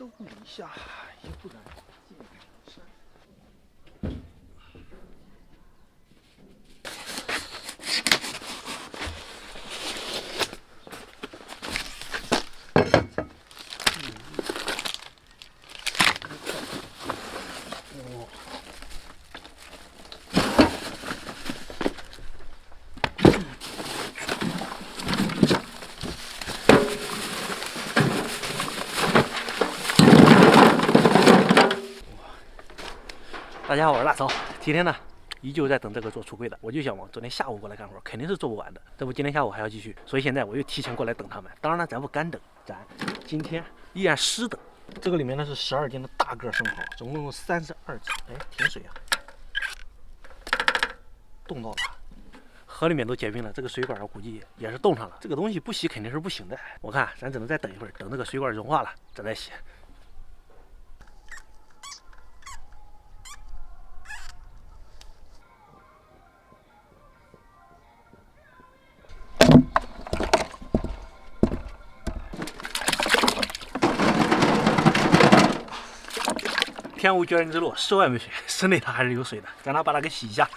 兜一下，也不然进山。大家好，我是大曹。今天呢，依旧在等这个做橱柜的。我就想往昨天下午过来干活，肯定是做不完的。这不，今天下午还要继续，所以现在我又提前过来等他们。当然了，咱不干等，咱今天依然湿等。这个里面呢是12斤的大个生蚝，总共有32只。哎，停水啊！冻到了，河里面都结冰了，这个水管估计也是冻上了。这个东西不洗肯定是不行的。我看咱只能再等一会儿，等这个水管融化了，咱再洗。天无绝人之路，室外没水，室内它还是有水的。咱俩把它给洗一下，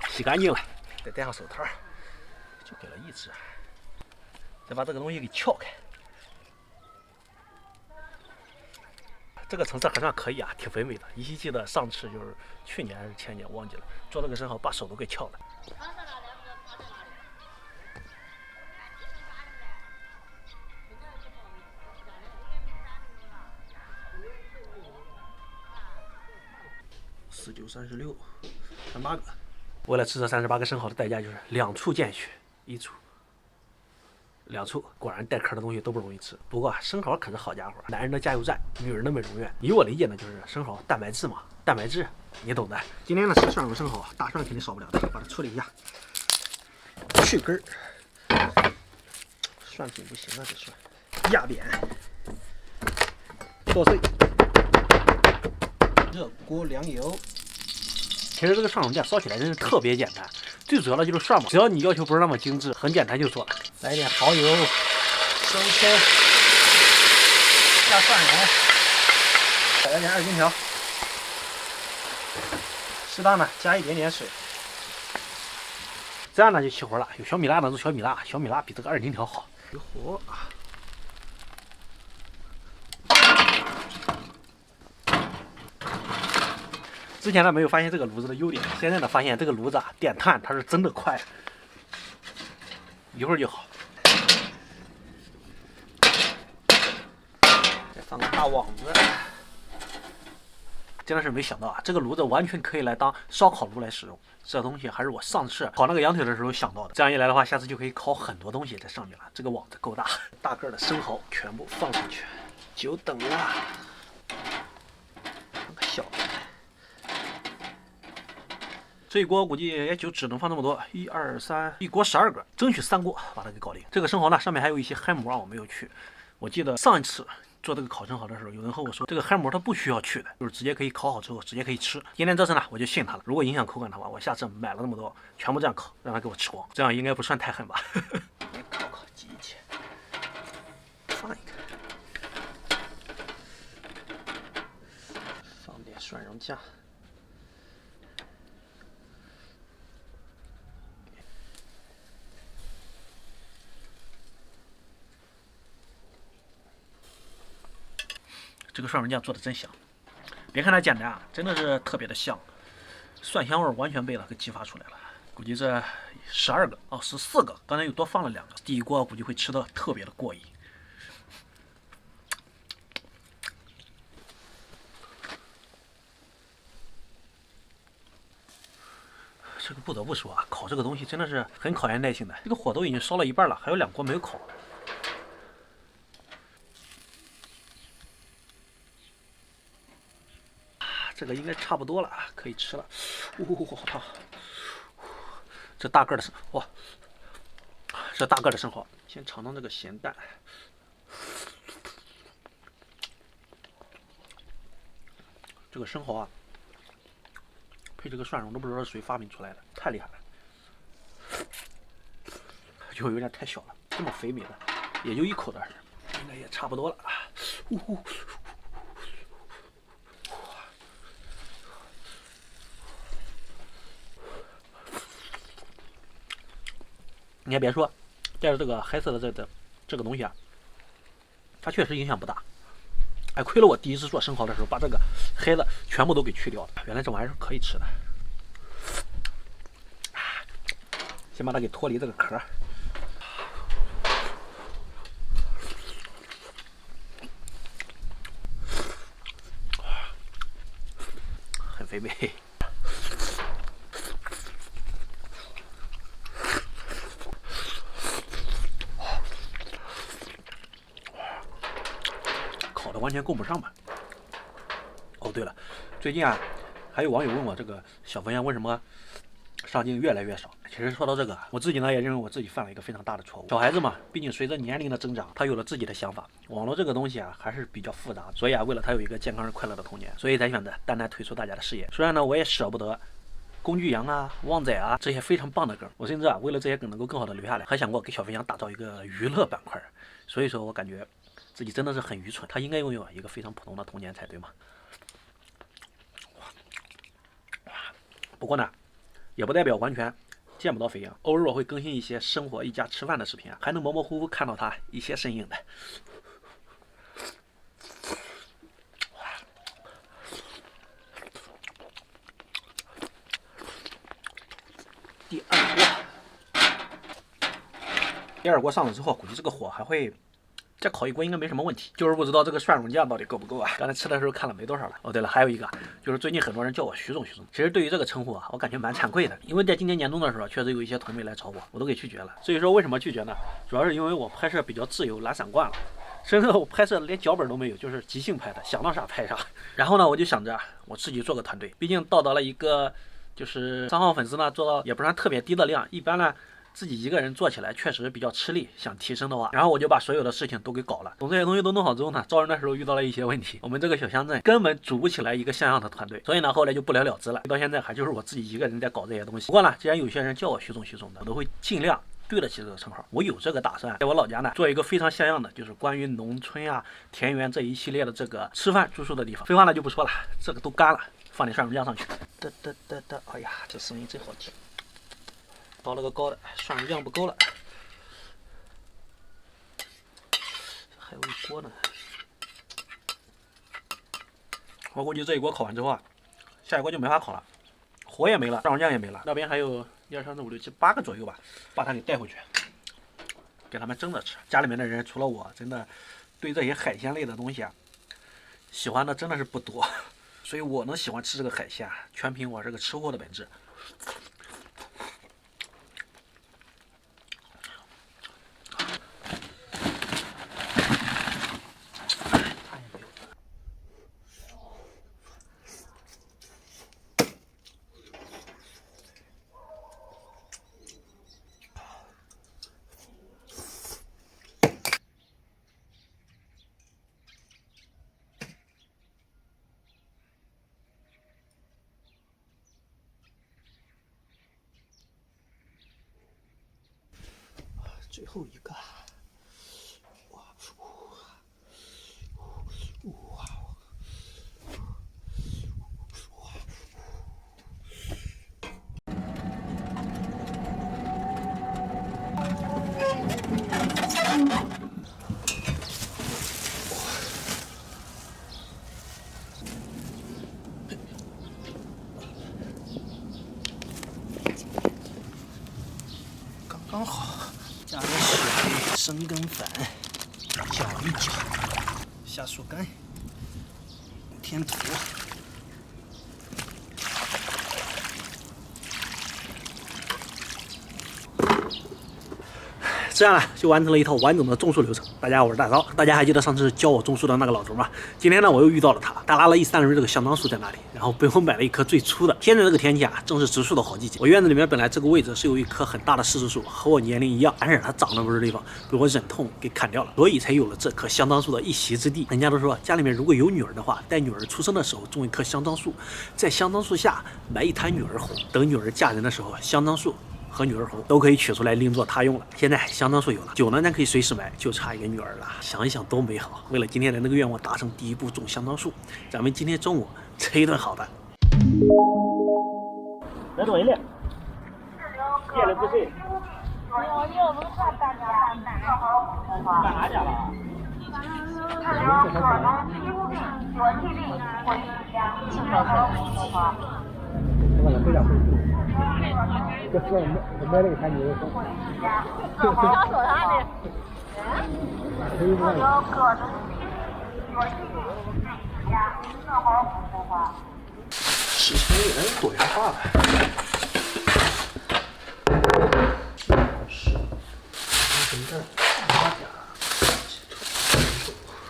洗干净了，再戴上手套，就给了一只。再把这个东西给撬开，这个成色还算可以啊，挺肥美的。依稀记得上次就是去年还是前年忘记了，做这个生蚝把手都给撬了。19、36、38个。为了吃这38个生蚝的代价就是2处见血，1处、2处。果然带壳的东西都不容易吃。不过生蚝可是好家伙，男人的加油站，女人的美容院。以我理解呢，就是生蚝蛋白质嘛，蛋白质你懂的。今天呢吃蒜蓉生蚝，大蒜肯定少不了的，把它处理一下，去根儿。蒜品不行啊，这蒜压扁，剁碎。热锅凉油。其实这个蒜蓉酱烧起来真是特别简单，最主要的就是蒜嘛，只要你要求不是那么精致，很简单就做了。来一点蚝油、生抽，下蒜蓉，再来点2荆条，适当的加一点点水，这样呢就起活了。有小米辣的做小米辣，小米辣比这个2荆条好。起火。之前呢没有发现这个炉子的优点，现在呢发现这个炉子啊点炭它是真的快，一会儿就好。再放个大网子，真的是没想到啊，这个炉子完全可以来当烧烤炉来使用。这东西还是我上次烤那个羊腿的时候想到的，这样一来的话，下次就可以烤很多东西在上面了。这个网子够大，大个的生蚝全部放上去，久等了，放个小的。这一锅估计也就只能放这么多，1、2、3，一锅12个，争取3锅把它给搞定。这个生蚝呢，上面还有一些嗨膜啊，我没有去。我记得上一次做这个烤生蚝的时候，有人和我说，这个嗨膜它不需要去的，就是直接可以烤好之后直接可以吃。今天这次呢，我就信他了。如果影响口感的话，我下次买了那么多，全部这样烤，让他给我吃光，这样应该不算太狠吧？烤烤挤一起，放一个，放点蒜蓉酱。这个蒜蓉酱做的真香，别看它简单啊，真的是特别的香，蒜香味完全被它给激发出来了。估计这12个哦，14个，刚才又多放了2个。第一锅估计会吃的特别的过瘾。这个不得不说啊，烤这个东西真的是很考验耐心的。这个火都已经烧了一半了，还有2锅没有烤。这个应该差不多了，可以吃了。好烫！这大个的哇，这大个的生蚝，先尝尝这个咸淡。这个生蚝啊，配这个蒜蓉都不知道是谁发明出来的，太厉害了。就有点太小了，这么肥美的，也就1口的，应该也差不多了。你还别说，带着这个黑色的这个东西啊，它确实影响不大。哎，亏了我第一次做生蚝的时候，把这个黑的全部都给去掉了。原来这玩意儿是可以吃的。先把它给脱离这个壳。很肥美。烤的完全够不上吧？哦，对了，最近啊，还有网友问我这个小冯阳为什么上镜越来越少。其实说到这个，我自己呢也认为我自己犯了一个非常大的错误。小孩子嘛，毕竟随着年龄的增长，他有了自己的想法。网络这个东西啊，还是比较复杂，所以啊，为了他有一个健康而快乐的童年，所以才选择单单推出大家的视野。虽然呢，我也舍不得工具羊啊、旺仔啊这些非常棒的梗，我甚至啊为了这些梗能够更好的留下来，还想过给小飞羊打造一个娱乐板块。所以说我感觉自己真的是很愚蠢，他应该拥有一个非常普通的童年才对嘛。不过呢，也不代表完全见不到飞羊，偶尔我会更新一些生活一家吃饭的视频啊，还能模模糊糊看到他一些身影的。第二锅上了之后，估计这个火还会再烤一锅，应该没什么问题。就是不知道这个蒜蓉酱到底够不够啊？刚才吃的时候看了没多少了。哦，对了，还有一个就是最近很多人叫我徐总。其实对于这个称呼啊，我感觉蛮惭愧的，因为在今年年终的时候，确实有一些同媒来找我都给拒绝了。所以说为什么拒绝呢？主要是因为我拍摄比较自由，懒散惯了。甚至我拍摄连脚本都没有，就是即兴拍的，想到啥拍啥。然后呢，我就想着我自己做个团队，毕竟到达了一个就是3号粉丝呢，做到也不算特别低的量，一般呢。自己一个人做起来确实比较吃力，想提升的话，然后我就把所有的事情都给搞了。等这些东西都弄好之后呢，招人的时候遇到了一些问题，我们这个小乡镇根本组不起来一个像样的团队，所以呢，后来就不了了之了。到现在还就是我自己一个人在搞这些东西。不过呢，既然有些人叫我徐总的，我都会尽量对得起这个称号。我有这个打算，在我老家呢做一个非常像样的，就是关于农村啊、田园这一系列的这个吃饭住宿的地方。废话呢就不说了，这个都干了，放点蒜蓉酱上去。哎呀，这声音真好听。倒了个高的，蒜蓉酱不够了，还有一锅呢。我估计这一锅烤完之后啊，下一锅就没法烤了，火也没了，蒜蓉酱也没了。那边还有1、2、3、4、5、6、7、8个左右吧，把它给带回去，给他们蒸着吃。家里面的人除了我，真的对这些海鲜类的东西啊，喜欢的真的是不多，所以我能喜欢吃这个海鲜，全凭我这个吃货的本质。最后一个，哇！刚刚好，加点水，生根粉，搅一搅，下树干，添土。这样呢，就完成了一套完整的种树流程。大家好，我是大钊。大家还记得上次教我种树的那个老头吗？今天呢，我又遇到了他。他拉了1、3轮这个相当树在那里，然后被我买了一棵最粗的。现在这个天气啊，正是植树的好季节。我院子里面本来这个位置是有一棵很大的柿子树，和我年龄一样，但是它长得不是地方，被我忍痛给砍掉了，所以才有了这棵相当树的一席之地。人家都说，家里面如果有女儿的话，在女儿出生的时候种一棵相当树，在相当树下埋一滩女儿红，等女儿嫁人的时候，相当树和女儿红都可以取出来另做他用了。现在相当树有了，酒呢咱可以随时买，就差一个女儿了。想一想多美好！为了今天的那个愿望达成第一步种相当树，咱们今天中午吃一顿好的。来多一点，夜里不睡。干啥去了？我了非常会这说买那个产品。想说啥呢？事情越来越多元化了。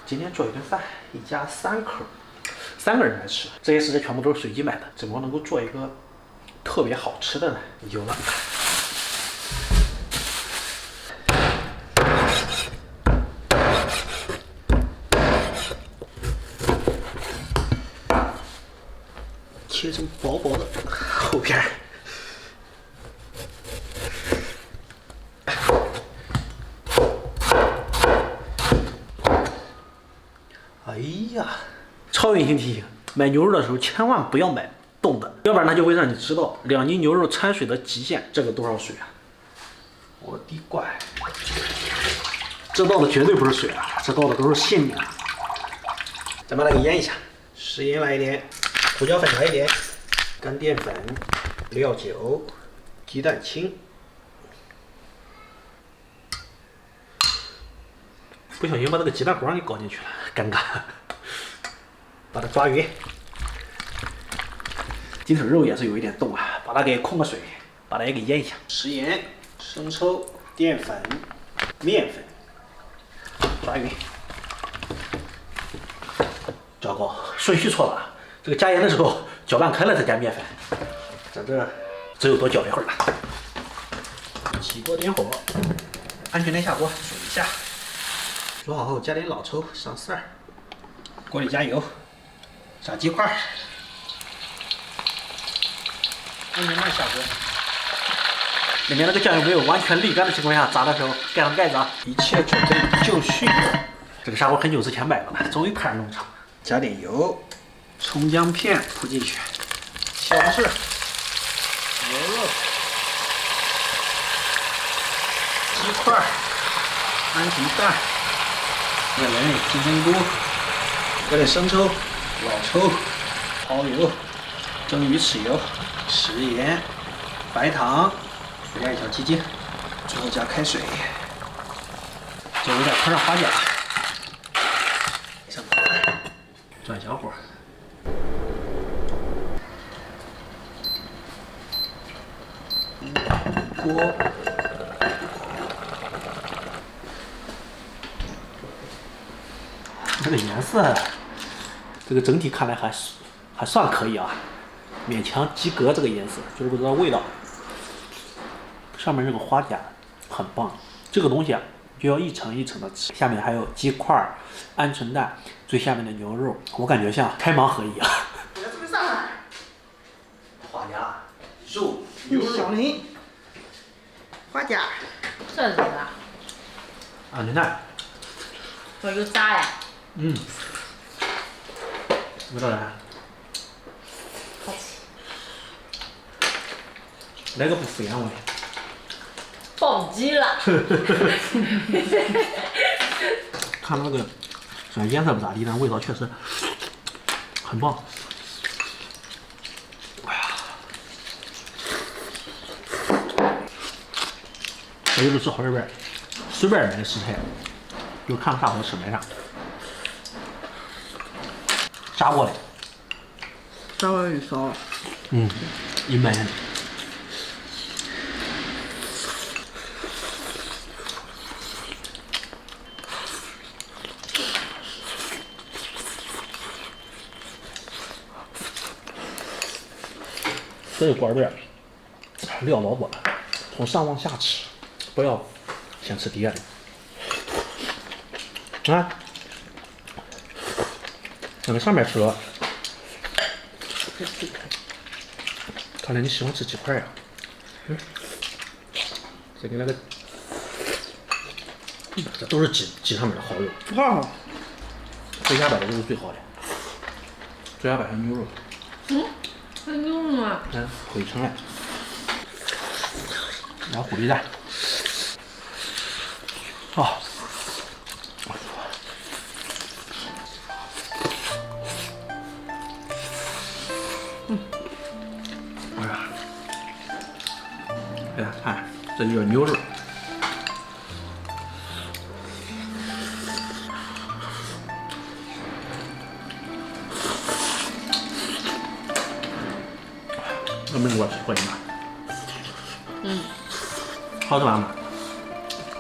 今天做一顿饭，一家3口，3个人来吃。这些食材全部都是随机买的，怎么能够做一个特别好吃的呢？有了。切成薄薄的厚片儿。哎呀，超温馨提醒：买牛肉的时候千万不要买冻的，要不然它就会让你知道2斤牛肉掺水的极限，这个多少水啊？我的乖，这倒的绝对不是水啊，这倒的都是杏啊。咱把它给腌一下，食盐来一点，胡椒粉来一点，干淀粉、料酒、鸡蛋清。不小心把这个鸡蛋黄给搞进去了，尴尬。把它抓匀。鸡腿肉也是有一点冻啊，把它给控个水，把它也给腌一下。食盐、生抽、淀粉、面粉，抓匀。糟糕，顺序错了。这个加盐的时候搅拌开了再加面粉，咱这只有多搅一会儿了。起锅点火，安全带下锅，煮一下。煮好后加点老抽上色儿，锅里加油，炸鸡块，安全带下锅。里面那个酱油没有完全沥干的情况下，炸的时候盖上盖子啊，一切准备就绪。这个砂锅很久之前买的了，终于派上用场。加点油，葱姜片铺进去，西红柿、牛肉、鸡块、鹌鹑蛋。这个人金针菇，搁点生抽、老抽、蚝油、蒸鱼豉油、食盐、白糖，加一小鸡精，最后加开水，最后再喷上花甲，上锅，转小火。锅。这个颜色，这个整体看来还算可以啊，勉强及格。这个颜色就是不知道味道。上面这个花甲很棒，这个东西啊就要一层一层的吃。下面还有鸡块、鹌鹑蛋，最下面的牛肉，我感觉像开盲盒一样。花甲、肉、牛肉、小林、花甲，这是啥？鹌鹑蛋。说有炸呀？嗯，味道咋？好吃。来个不敷衍味。暴击了。看那个虽然颜色不咋地，但味道确实很棒。哎呀，这就是吃好这边随便买的食材，就看啥好吃买啥。炸过的，稍微少。一般。这个锅边料老多了，从上往下吃，不要先吃底下的。啊，那个上面吃了，看来你喜欢吃鸡块呀。再给那个，这都是鸡上面的好肉。好。最下边的肉是最好的，最下边是牛肉。很牛吗？回城来，然后虎皮蛋，啊。哎呀，哎呀，看，这就是牛肉。能不能给我吃过瘾吧？好吃吧妈？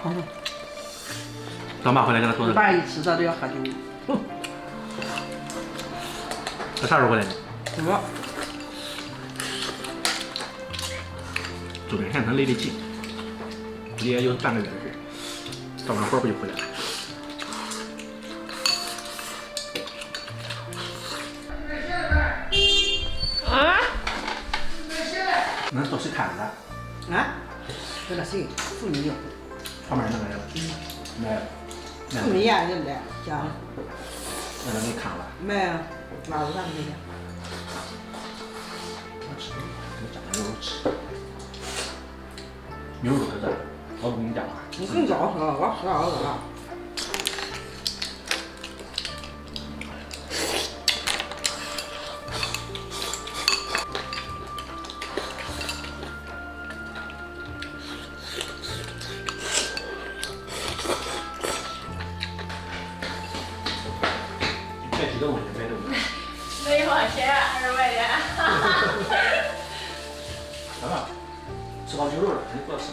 好了，咱妈回来给他做的。爸一吃他都要喝酒。他啥时候回来的？我周边县他离得近，估计也有半个月的事，干完活不就回来了？啊？那都谁看的？啊，这个谁？妇女，旁边那个人，妇女呀，就来讲，那个你看了？没啊，哪有咱们这我吃，我讲的牛肉吃，牛肉在这，我都跟你讲了。你更早喝，我吃了了。买几个东西，买东西。没花钱，200块钱。来吧，吃好牛肉了，你多吃。